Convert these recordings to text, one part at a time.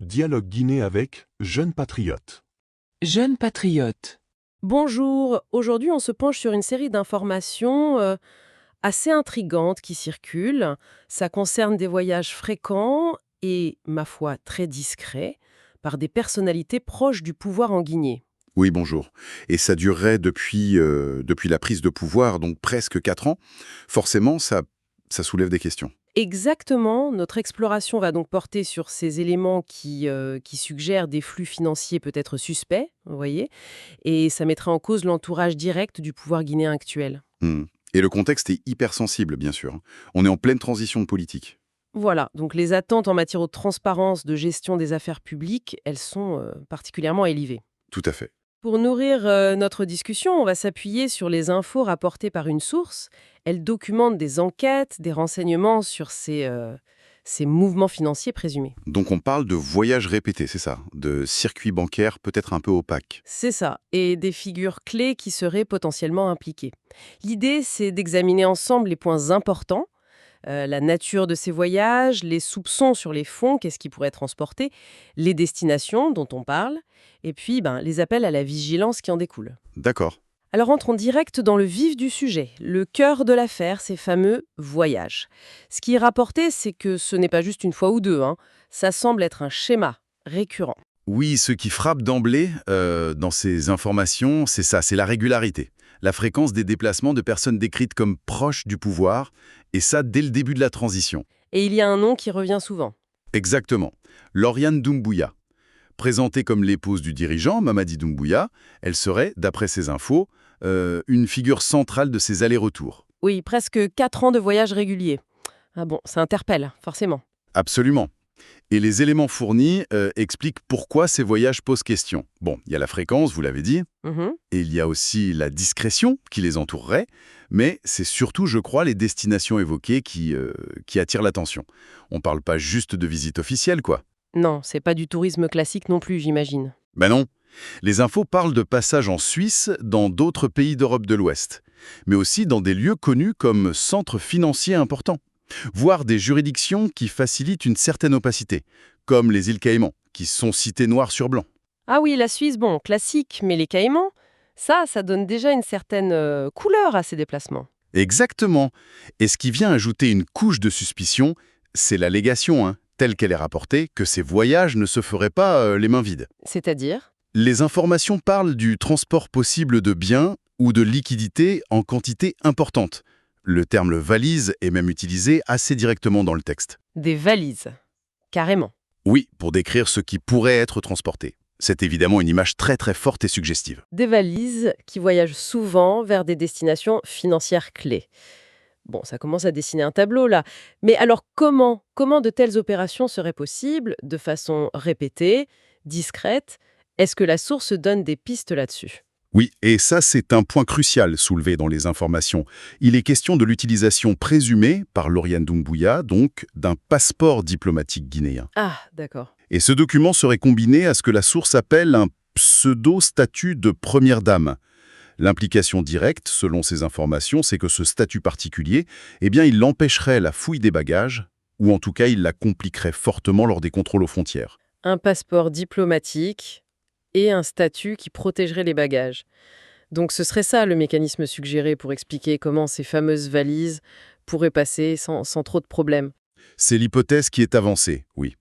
Dialogue Guinée avec Jeunes Patriotes. Jeunes patriotes. Bonjour, aujourd'hui on se penche sur une série d'informations assez intrigantes qui circulent. Ça concerne des voyages fréquents et, ma foi, très discrets par des personnalités proches du pouvoir en Guinée. Oui, bonjour. Et ça durerait depuis la prise de pouvoir, donc presque 4 ans. Forcément, ça soulève des questions. Exactement, notre exploration va donc porter sur ces éléments qui suggèrent des flux financiers peut-être suspects, vous voyez, et ça mettrait en cause l'entourage direct du pouvoir guinéen actuel. Hmm. Et le contexte est hypersensible, bien sûr. On est en pleine transition politique. Voilà, donc les attentes en matière de transparence, de gestion des affaires publiques, elles sont particulièrement élevées. Tout à fait. Pour nourrir notre discussion, on va s'appuyer sur les infos rapportées par une source. Elle documente des enquêtes, des renseignements sur ces mouvements financiers présumés. Donc on parle de voyages répétés, c'est ça? De circuits bancaires peut-être un peu opaques. C'est ça, et des figures clés qui seraient potentiellement impliquées. L'idée, c'est d'examiner ensemble les points importants, la nature de ces voyages, les soupçons sur les fonds, qu'est-ce qui pourrait être transporté, les destinations dont on parle, et puis les appels à la vigilance qui en découlent. D'accord. Alors entrons direct dans le vif du sujet, le cœur de l'affaire, ces fameux voyages. Ce qui est rapporté, c'est que ce n'est pas juste une fois ou deux, ça semble être un schéma récurrent. Oui, ce qui frappe d'emblée dans ces informations, c'est ça, c'est la régularité. La fréquence des déplacements de personnes décrites comme proches du pouvoir, et ça dès le début de la transition. Et il y a un nom qui revient souvent. Exactement. Lauriane Doumbouya. Présentée comme l'épouse du dirigeant, Mamadi Doumbouya, elle serait, d'après ces infos, une figure centrale de ces allers-retours. Oui, presque 4 ans de voyage réguliers. Ah bon, ça interpelle, forcément. Absolument. Et les éléments fournis expliquent pourquoi ces voyages posent question. Bon, il y a la fréquence, vous l'avez dit, Mhm. et il y a aussi la discrétion qui les entourerait, mais c'est surtout, je crois, les destinations évoquées qui attirent l'attention. On ne parle pas juste de visite officielle, quoi. Non, c'est pas du tourisme classique non plus, j'imagine. Ben non. Les infos parlent de passages en Suisse, dans d'autres pays d'Europe de l'Ouest, mais aussi dans des lieux connus comme centres financiers importants, voire des juridictions qui facilitent une certaine opacité, comme les îles Caïmans, qui sont citées noir sur blanc. Ah oui, la Suisse, bon, classique, mais les Caïmans, ça donne déjà une certaine couleur à ces déplacements. Exactement. Et ce qui vient ajouter une couche de suspicion, c'est l'allégation, telle qu'elle est rapportée, que ces voyages ne se feraient pas les mains vides. C'est-à-dire? Les informations parlent du transport possible de biens ou de liquidités en quantité importante. Le terme valise est même utilisé assez directement dans le texte. Des valises. Carrément. Oui, pour décrire ce qui pourrait être transporté. C'est évidemment une image très très forte et suggestive. Des valises qui voyagent souvent vers des destinations financières clés. Bon, ça commence à dessiner un tableau là. Mais alors comment de telles opérations seraient possibles de façon répétée, discrète? Est-ce que la source donne des pistes là-dessus? Oui, et ça c'est un point crucial soulevé dans les informations. Il est question de l'utilisation présumée par Lauriane Doumbouya, donc, d'un passeport diplomatique guinéen. Ah, d'accord. Et ce document serait combiné à ce que la source appelle un pseudo-statut de première dame. L'implication directe, selon ces informations, c'est que ce statut particulier, il l'empêcherait la fouille des bagages, ou en tout cas il la compliquerait fortement lors des contrôles aux frontières. Un passeport diplomatique et un statut qui protégerait les bagages. Donc ce serait ça le mécanisme suggéré pour expliquer comment ces fameuses valises pourraient passer sans trop de problèmes. C'est l'hypothèse qui est avancée, oui.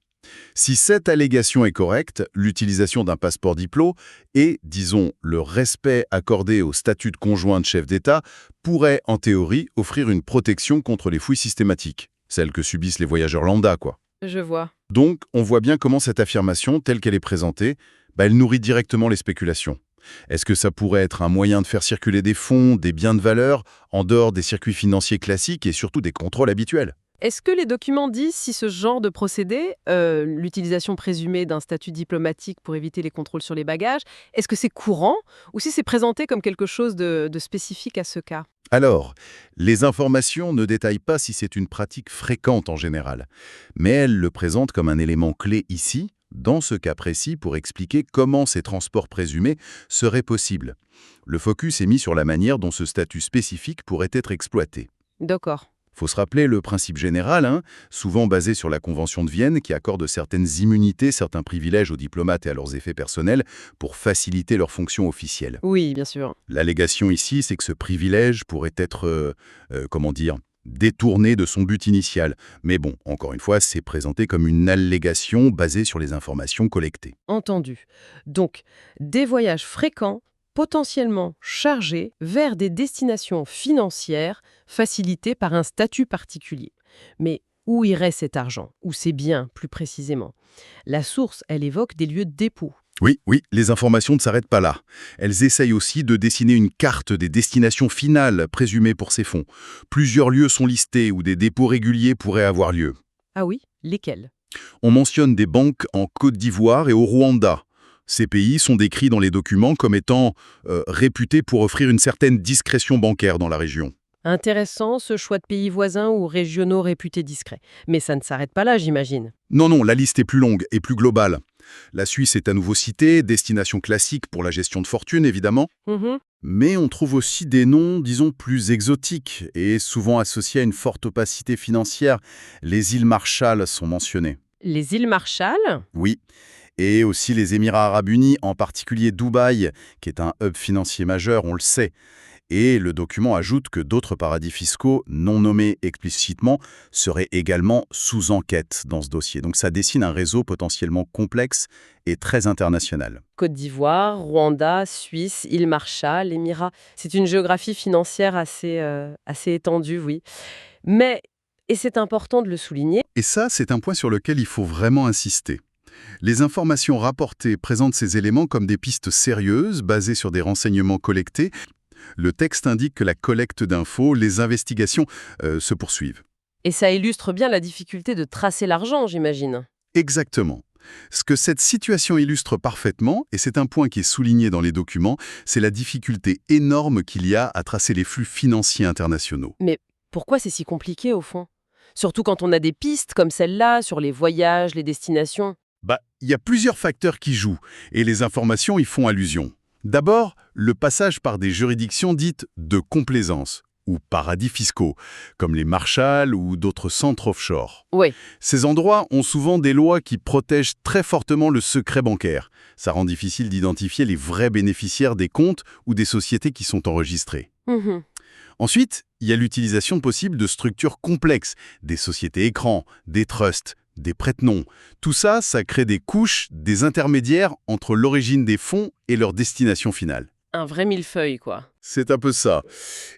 Si cette allégation est correcte, l'utilisation d'un passeport diplo et, disons, le respect accordé au statut de conjoint de chef d'État pourrait, en théorie, offrir une protection contre les fouilles systématiques, celles que subissent les voyageurs lambda, quoi. Je vois. Donc, on voit bien comment cette affirmation, telle qu'elle est présentée, elle nourrit directement les spéculations. Est-ce que ça pourrait être un moyen de faire circuler des fonds, des biens de valeur, en dehors des circuits financiers classiques et surtout des contrôles habituels? Est-ce que les documents disent si ce genre de procédé, l'utilisation présumée d'un statut diplomatique pour éviter les contrôles sur les bagages, est-ce que c'est courant ou si c'est présenté comme quelque chose de spécifique à ce cas? Alors, les informations ne détaillent pas si c'est une pratique fréquente en général, mais elles le présentent comme un élément clé ici, dans ce cas précis, pour expliquer comment ces transports présumés seraient possibles. Le focus est mis sur la manière dont ce statut spécifique pourrait être exploité. D'accord. Faut se rappeler le principe général, souvent basé sur la Convention de Vienne, qui accorde certaines immunités, certains privilèges aux diplomates et à leurs effets personnels pour faciliter leurs fonctions officielles. Oui, bien sûr. L'allégation ici, c'est que ce privilège pourrait être, détourné de son but initial. Mais bon, encore une fois, c'est présenté comme une allégation basée sur les informations collectées. Entendu. Donc, des voyages fréquents, potentiellement chargés vers des destinations financières facilitées par un statut particulier. Mais où irait cet argent? Ou ces biens, plus précisément? La source, elle évoque des lieux de dépôt. Oui, les informations ne s'arrêtent pas là. Elles essayent aussi de dessiner une carte des destinations finales présumées pour ces fonds. Plusieurs lieux sont listés où des dépôts réguliers pourraient avoir lieu. Ah oui? Lesquels? On mentionne des banques en Côte d'Ivoire et au Rwanda. Ces pays sont décrits dans les documents comme étant réputés pour offrir une certaine discrétion bancaire dans la région. Intéressant, ce choix de pays voisins ou régionaux réputés discrets. Mais ça ne s'arrête pas là, j'imagine. Non, la liste est plus longue et plus globale. La Suisse est à nouveau citée, destination classique pour la gestion de fortune, évidemment. Mais on trouve aussi des noms, disons, plus exotiques et souvent associés à une forte opacité financière. Les îles Marshall sont mentionnées. Les îles Marshall? Oui, et aussi les Émirats arabes unis, en particulier Dubaï, qui est un hub financier majeur, on le sait. Et le document ajoute que d'autres paradis fiscaux, non nommés explicitement, seraient également sous enquête dans ce dossier. Donc ça dessine un réseau potentiellement complexe et très international. Côte d'Ivoire, Rwanda, Suisse, îles Marshall, Émirats. C'est une géographie financière assez étendue, oui. Mais, et c'est important de le souligner, Et ça, c'est un point sur lequel il faut vraiment insister. Les informations rapportées présentent ces éléments comme des pistes sérieuses, basées sur des renseignements collectés. Le texte indique que la collecte d'infos, les investigations se poursuivent. et ça illustre bien la difficulté de tracer l'argent, j'imagine. Exactement. Ce que cette situation illustre parfaitement, et c'est un point qui est souligné dans les documents, c'est la difficulté énorme qu'il y a à tracer les flux financiers internationaux. Mais pourquoi c'est si compliqué, au fond? Surtout quand on a des pistes comme celle-là sur les voyages, les destinations. Il y a plusieurs facteurs qui jouent, et les informations y font allusion. D'abord, le passage par des juridictions dites de complaisance, ou paradis fiscaux, comme les Marshall ou d'autres centres offshore. Oui, Ces endroits ont souvent des lois qui protègent très fortement le secret bancaire. Ça rend difficile d'identifier les vrais bénéficiaires des comptes ou des sociétés qui sont enregistrées. Ensuite, il y a l'utilisation possible de structures complexes, des sociétés écrans, des trusts, des prête-noms. Tout ça, ça crée des couches, des intermédiaires entre l'origine des fonds et leur destination finale. un vrai millefeuille, quoi. C'est un peu ça.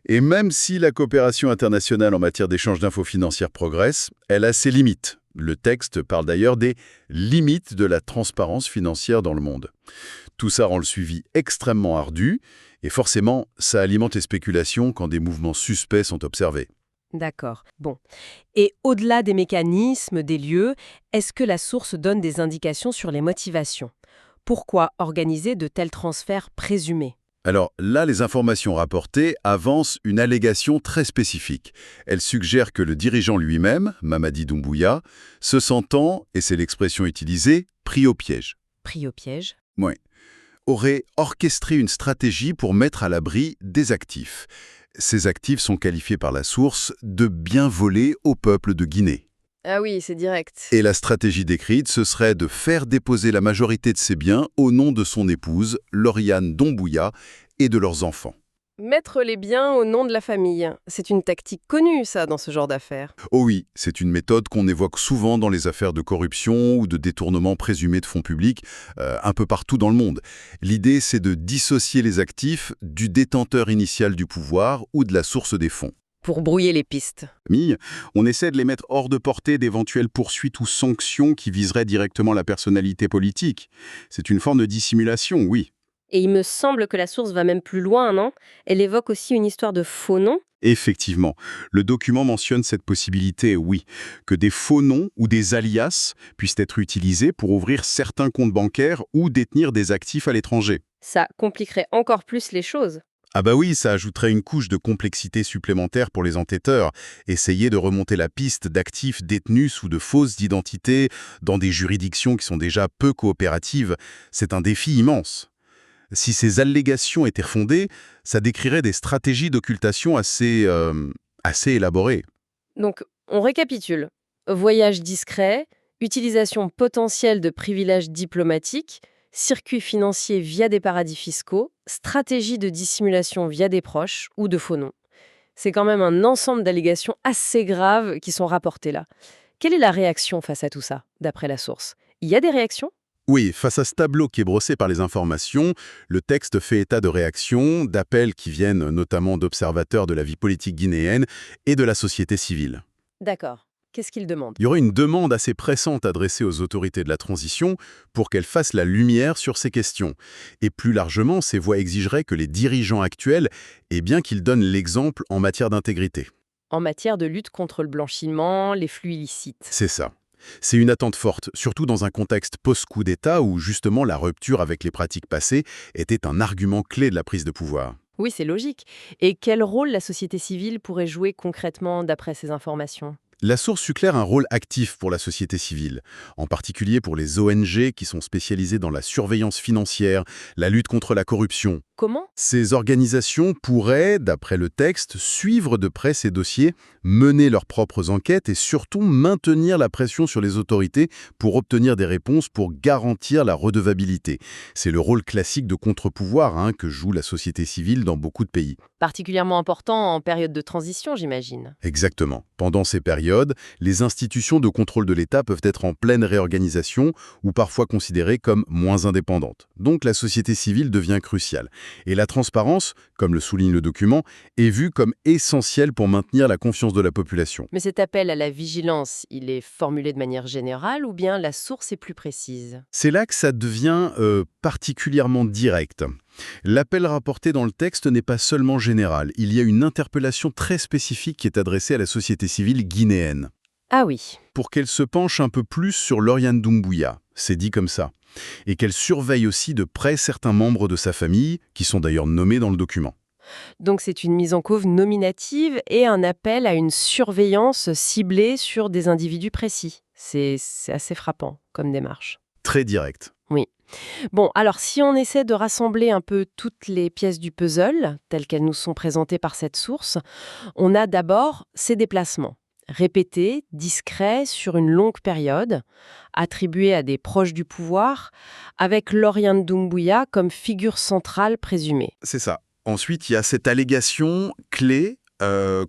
Et même si la coopération internationale en matière d'échange d'infos financières progresse, elle a ses limites. Le texte parle d'ailleurs des limites de la transparence financière dans le monde. Tout ça rend le suivi extrêmement ardu, et forcément, ça alimente les spéculations quand des mouvements suspects sont observés. D'accord. Bon. Et au-delà des mécanismes, des lieux, est-ce que la source donne des indications sur les motivations? Pourquoi organiser de tels transferts présumés? Alors là, les informations rapportées avancent une allégation très spécifique. Elle suggère que le dirigeant lui-même, Mamadi Doumbouya, se sentant, et c'est l'expression utilisée, pris au piège. Pris au piège? Oui. Aurait orchestré une stratégie pour mettre à l'abri des actifs. Ces actifs sont qualifiés par la source de biens volés au peuple de Guinée. Ah oui, c'est direct. Et la stratégie décrite, ce serait de faire déposer la majorité de ces biens au nom de son épouse, Lauriane Doumbouya, et de leurs enfants. Mettre les biens au nom de la famille. C'est une tactique connue, ça, dans ce genre d'affaires. Oh oui, c'est une méthode qu'on évoque souvent dans les affaires de corruption ou de détournement présumé de fonds publics, un peu partout dans le monde. L'idée, c'est de dissocier les actifs du détenteur initial du pouvoir ou de la source des fonds. Pour brouiller les pistes. On essaie de les mettre hors de portée d'éventuelles poursuites ou sanctions qui viseraient directement la personnalité politique. C'est une forme de dissimulation, oui. Et il me semble que la source va même plus loin, non? Elle évoque aussi une histoire de faux noms. Effectivement, le document mentionne cette possibilité, oui, que des faux noms ou des alias puissent être utilisés pour ouvrir certains comptes bancaires ou détenir des actifs à l'étranger. Ça compliquerait encore plus les choses. Ah bah oui, ça ajouterait une couche de complexité supplémentaire pour les enquêteurs. Essayer de remonter la piste d'actifs détenus sous de fausses identités dans des juridictions qui sont déjà peu coopératives, c'est un défi immense. Si ces allégations étaient fondées, ça décrirait des stratégies d'occultation assez élaborées. Donc, on récapitule. Voyage discret, utilisation potentielle de privilèges diplomatiques, circuits financiers via des paradis fiscaux, stratégie de dissimulation via des proches ou de faux noms. C'est quand même un ensemble d'allégations assez graves qui sont rapportées là. Quelle est la réaction face à tout ça, d'après la source? Il y a des réactions? Oui, face à ce tableau qui est brossé par les informations, le texte fait état de réactions, d'appels qui viennent notamment d'observateurs de la vie politique guinéenne et de la société civile. D'accord. Qu'est-ce qu'il demande? Il y aurait une demande assez pressante adressée aux autorités de la transition pour qu'elles fassent la lumière sur ces questions. Et plus largement, ces voix exigeraient que les dirigeants actuels, qu'ils donnent l'exemple en matière d'intégrité. En matière de lutte contre le blanchiment, les flux illicites. C'est ça. C'est une attente forte, surtout dans un contexte post-coup d'État où justement la rupture avec les pratiques passées était un argument clé de la prise de pouvoir. Oui, c'est logique. Et quel rôle la société civile pourrait jouer concrètement d'après ces informations? La source suggère un rôle actif pour la société civile, en particulier pour les ONG qui sont spécialisées dans la surveillance financière, la lutte contre la corruption. Comment? Ces organisations pourraient, d'après le texte, suivre de près ces dossiers, mener leurs propres enquêtes et surtout maintenir la pression sur les autorités pour obtenir des réponses pour garantir la redevabilité. C'est le rôle classique de contre-pouvoir que joue la société civile dans beaucoup de pays. Particulièrement important en période de transition, j'imagine. Exactement. Pendant ces périodes, les institutions de contrôle de l'État peuvent être en pleine réorganisation ou parfois considérées comme moins indépendantes. Donc la société civile devient cruciale. Et la transparence, comme le souligne le document, est vue comme essentielle pour maintenir la confiance de la population. Mais cet appel à la vigilance, il est formulé de manière générale ou bien la source est plus précise? C'est là que ça devient particulièrement direct. L'appel rapporté dans le texte n'est pas seulement général, il y a une interpellation très spécifique qui est adressée à la société civile guinéenne. Ah oui. Pour qu'elle se penche un peu plus sur Lauriane Doumbouya, c'est dit comme ça, et qu'elle surveille aussi de près certains membres de sa famille, qui sont d'ailleurs nommés dans le document. Donc c'est une mise en cause nominative et un appel à une surveillance ciblée sur des individus précis. C'est assez frappant comme démarche. Très direct. Oui. Bon, alors si on essaie de rassembler un peu toutes les pièces du puzzle, telles qu'elles nous sont présentées par cette source, on a d'abord ces déplacements, répétés, discrets, sur une longue période, attribués à des proches du pouvoir, avec Lauriane Doumbouya comme figure centrale présumée. C'est ça. Ensuite, il y a cette allégation clé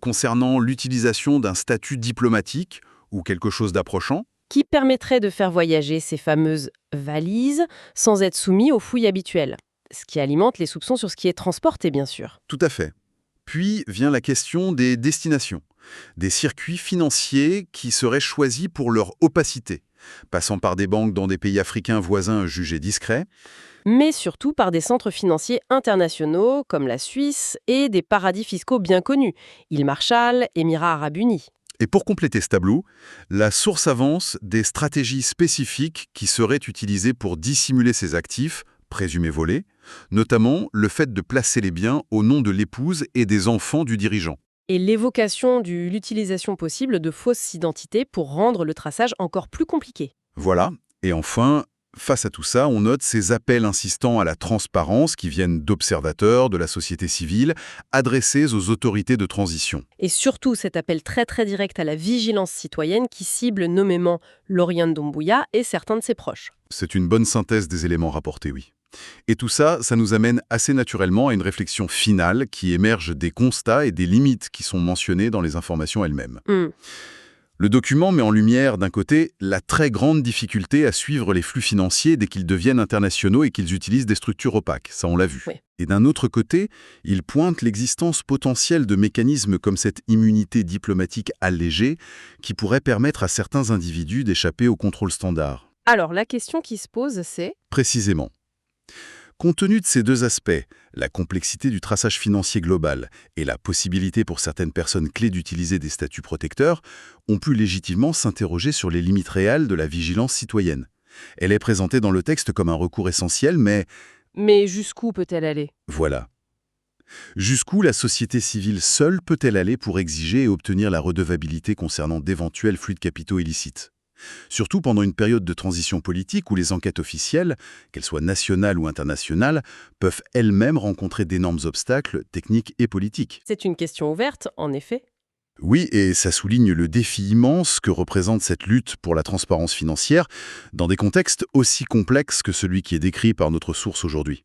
concernant l'utilisation d'un statut diplomatique ou quelque chose d'approchant. Qui permettrait de faire voyager ces fameuses valises sans être soumis aux fouilles habituelles, ce qui alimente les soupçons sur ce qui est transporté, bien sûr. Tout à fait. Puis vient la question des destinations, des circuits financiers qui seraient choisis pour leur opacité, passant par des banques dans des pays africains voisins jugés discrets, Mais surtout par des centres financiers internationaux comme la Suisse et des paradis fiscaux bien connus, îles Marshall, Émirats arabes unis. Et pour compléter ce tableau, la source avance des stratégies spécifiques qui seraient utilisées pour dissimuler ces actifs, présumés volés, notamment le fait de placer les biens au nom de l'épouse et des enfants du dirigeant. Et l'évocation de l'utilisation possible de fausses identités pour rendre le traçage encore plus compliqué. Voilà. Et enfin, face à tout ça, on note ces appels insistants à la transparence qui viennent d'observateurs, de la société civile, adressés aux autorités de transition. Et surtout cet appel très très direct à la vigilance citoyenne qui cible nommément Lauriane Doumbouya et certains de ses proches. C'est une bonne synthèse des éléments rapportés, oui. Et tout ça, ça nous amène assez naturellement à une réflexion finale qui émerge des constats et des limites qui sont mentionnées dans les informations elles-mêmes. Le document met en lumière, d'un côté, la très grande difficulté à suivre les flux financiers dès qu'ils deviennent internationaux et qu'ils utilisent des structures opaques, ça on l'a vu. Oui. Et d'un autre côté, il pointe l'existence potentielle de mécanismes comme cette immunité diplomatique allégée qui pourrait permettre à certains individus d'échapper au contrôle standard. Alors la question qui se pose c'est... Précisément. Compte tenu de ces deux aspects, la complexité du traçage financier global et la possibilité pour certaines personnes clés d'utiliser des statuts protecteurs, on peut légitimement s'interroger sur les limites réelles de la vigilance citoyenne. Elle est présentée dans le texte comme un recours essentiel, mais jusqu'où peut-elle aller? voilà. Jusqu'où la société civile seule peut-elle aller pour exiger et obtenir la redevabilité concernant d'éventuels flux de capitaux illicites? Surtout pendant une période de transition politique où les enquêtes officielles, qu'elles soient nationales ou internationales, peuvent elles-mêmes rencontrer d'énormes obstacles techniques et politiques. C'est une question ouverte, en effet. Oui, et ça souligne le défi immense que représente cette lutte pour la transparence financière dans des contextes aussi complexes que celui qui est décrit par notre source aujourd'hui.